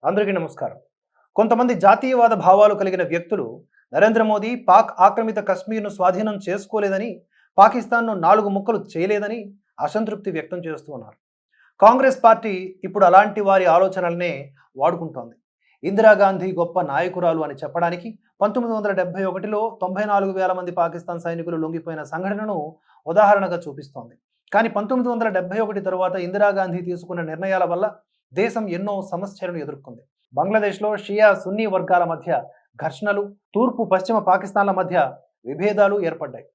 అందరికీ నమస్కారం. కొంతమంది జాతీయవాద భావాలు కలిగిన వ్యక్తులు నరేంద్ర మోదీ పాక్ ఆక్రమిత కశ్మీర్ను స్వాధీనం చేసుకోలేదని, పాకిస్తాన్ను 4 ముక్కలు చేయలేదని అసంతృప్తి వ్యక్తం చేస్తూ ఉన్నారు. కాంగ్రెస్ పార్టీ ఇప్పుడు అలాంటి వారి ఆలోచనలనే వాడుకుంటోంది. ఇందిరాగాంధీ గొప్ప నాయకురాలు అని చెప్పడానికి 1971లో 94,000 మంది పాకిస్తాన్ సైనికులు లొంగిపోయిన సంఘటనను ఉదాహరణగా చూపిస్తోంది. కానీ 1971 తరువాత ఇందిరాగాంధీ తీసుకున్న నిర్ణయాల వల్ల దేశం ఎన్నో సమస్యలను ఎదుర్కొంది. బంగ్లాదేశ్లో షియా సున్నీ వర్గాల మధ్య ఘర్షణలు, తూర్పు పశ్చిమ పాకిస్తాన్ల మధ్య విభేదాలు ఏర్పడ్డాయి.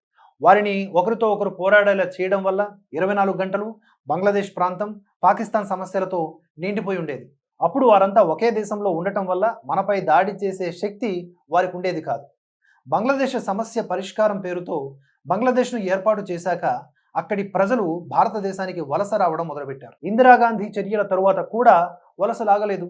వారిని ఒకరితో ఒకరు పోరాడేలా చేయడం వల్ల 24 గంటలు బంగ్లాదేశ్ ప్రాంతం పాకిస్తాన్ సమస్యలతో నిండిపోయి ఉండేది. అప్పుడు వారంతా ఒకే దేశంలో ఉండటం వల్ల మనపై దాడి చేసే శక్తి వారికి ఉండేది కాదు. బంగ్లాదేశ్ సమస్య పరిష్కారం పేరుతో బంగ్లాదేశ్ను ఏర్పాటు చేశాక అక్కడి ప్రజలు భారతదేశానికి వలస రావడం మొదలుపెట్టారు. ఇందిరాగాంధీ చర్యల తరువాత కూడా వలస లాగలేదు.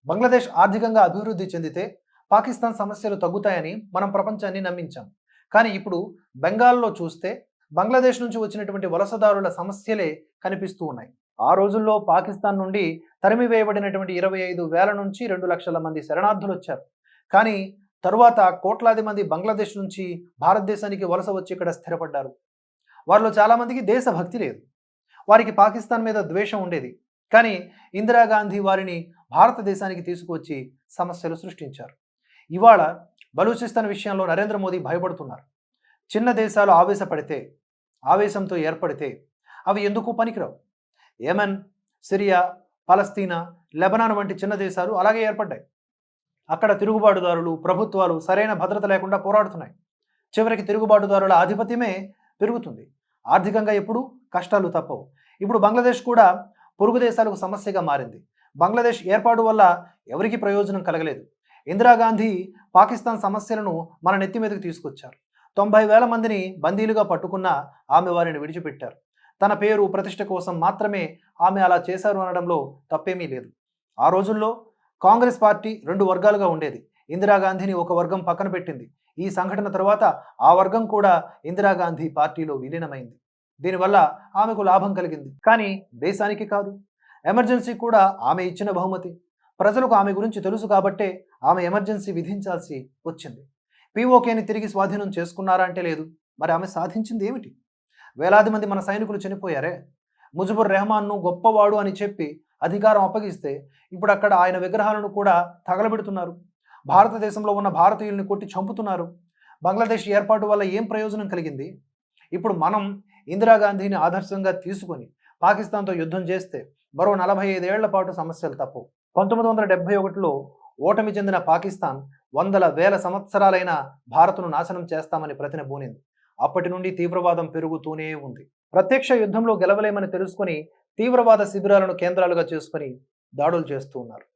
బంగ్లాదేశ్ ఆర్థికంగా అభివృద్ధి చెందితే పాకిస్తాన్ సమస్యలు తగ్గుతాయని మనం ప్రపంచాన్ని నమ్మించాం. కానీ ఇప్పుడు బెంగాల్లో చూస్తే బంగ్లాదేశ్ నుంచి వచ్చినటువంటి వలసదారుల సమస్యలే కనిపిస్తూ ఉన్నాయి. ఆ రోజుల్లో పాకిస్తాన్ నుండి తరిమివేయబడినటువంటి 25,000 నుంచి 2 లక్షల మంది శరణార్థులు వచ్చారు. కానీ తరువాత కోట్లాది మంది బంగ్లాదేశ్ నుంచి భారతదేశానికి వలస వచ్చి ఇక్కడ స్థిరపడ్డారు. వారిలో చాలామందికి దేశభక్తి లేదు. వారికి పాకిస్తాన్ మీద ద్వేషం ఉండేది. కానీ ఇందిరాగాంధీ వారిని భారతదేశానికి తీసుకువచ్చి సమస్యలు సృష్టించారు. ఇవాళ బలూచిస్తాన్ విషయంలో నరేంద్ర మోదీ భయపడుతున్నారు. చిన్న దేశాలు ఆవేశంతో ఏర్పడితే అవి ఎందుకు పనికిరావు. యెమెన్, సిరియా, పాలస్తీనా, లెబనాన్ వంటి చిన్న దేశాలు అలాగే ఏర్పడ్డాయి. అక్కడ తిరుగుబాటుదారులు, ప్రభుత్వాలు సరైన భద్రత లేకుండా పోరాడుతున్నాయి. చివరికి తిరుగుబాటుదారుల ఆధిపత్యమే పెరుగుతుంది. ఆర్థికంగా ఎప్పుడు కష్టాలు తప్పవు. ఇప్పుడు బంగ్లాదేశ్ కూడా పొరుగు దేశాలకు సమస్యగా మారింది. బంగ్లాదేశ్ ఏర్పాటు వల్ల ఎవరికీ ప్రయోజనం కలగలేదు. ఇందిరాగాంధీ పాకిస్తాన్ సమస్యలను మన నెత్తి మీదకి తీసుకొచ్చారు. 90,000 మందిని బందీలుగా పట్టుకున్నా ఆమె వారిని విడిచిపెట్టారు. తన పేరు ప్రతిష్ట కోసం మాత్రమే ఆమె అలా చేశారు అనడంలో తప్పేమీ లేదు. ఆ రోజుల్లో కాంగ్రెస్ పార్టీ 2 వర్గాలుగా ఉండేది. ఇందిరాగాంధీని ఒక వర్గం పక్కన పెట్టింది. ఈ సంఘటన తర్వాత ఆ వర్గం కూడా ఇందిరాగాంధీ పార్టీలో విలీనమైంది. దీనివల్ల ఆమెకు లాభం కలిగింది. కానీ దేశానికి కాదు. ఎమర్జెన్సీ కూడా ఆమె ఇచ్చిన బహుమతి. ప్రజలకు ఆమె గురించి తెలుసు కాబట్టే ఆమె ఎమర్జెన్సీ విధించాల్సి వచ్చింది. పీఓకేని తిరిగి స్వాధీనం చేసుకున్నారా అంటే లేదు. మరి ఆమె సాధించింది ఏమిటి? వేలాది మంది మన సైనికులు చనిపోయారే. ముజిబుర్ రెహమాన్ను గొప్పవాడు అని చెప్పి అధికారం అప్పగిస్తే ఇప్పుడు అక్కడ ఆయన విగ్రహాలను కూడా తగలబెడుతున్నారు. భారతదేశంలో ఉన్న భారతీయుల్ని కొట్టి చంపుతున్నారు. బంగ్లాదేశ్ ఏర్పాటు వల్ల ఏం ప్రయోజనం కలిగింది? ఇప్పుడు మనం ఇందిరాగాంధీని ఆదర్శంగా తీసుకొని పాకిస్తాన్తో యుద్ధం చేస్తే మరో 45 ఏళ్ల పాటు సమస్యలు తప్పవు. 1971లో ఓటమి చెందిన పాకిస్తాన్ వందల వేల సంవత్సరాలైన భారత్ను నాశనం చేస్తామని ప్రతినబూనింది. అప్పటి నుండి తీవ్రవాదం పెరుగుతూనే ఉంది. ప్రత్యక్ష యుద్ధంలో గెలవలేమని తెలుసుకొని తీవ్రవాద శిబిరాలను కేంద్రాలుగా చేసుకొని దాడులు చేస్తూ ఉన్నారు.